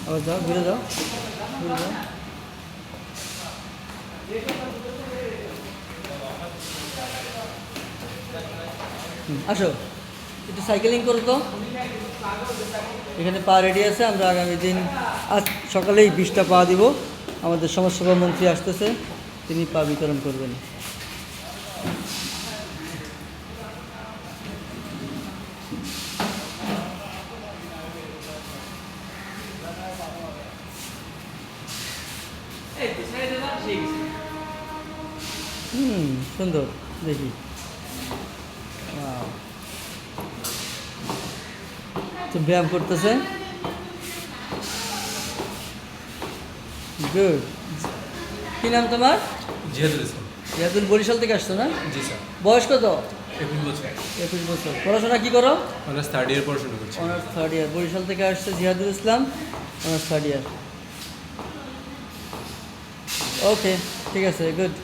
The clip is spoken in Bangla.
আবার যাও, ঘুরে যাও, ঘুরে যাও। আসো, একটু সাইকেলিং করো তো। এখানে পা রেডি আছে, আমরা আগামী দিন আজ সকালেই 20টা পা দিব। আমাদের সমাজসেবা মন্ত্রী আসতেছে, তিনি পা বিতরণ করবেন। সুন্দর, দেখি। Wow. তো ব্যায়াম করতেছে, গুড। কি নাম তোমার? জিহাদুল ইসলাম। ইয়াদুল, বরিশাল থেকে আসছো না? জি স্যার। বয়স কত? 21 বছর। 21 বছর। পড়াশোনা কি করো? অনার্স থার্ড ইয়ার পড়াশোনা করছি। Honours third year. বরিশাল থেকে আসছে জিহাদুল ইসলাম, অনার্স থার্ড ইয়ার। ওকে, ঠিক আছে, গুড।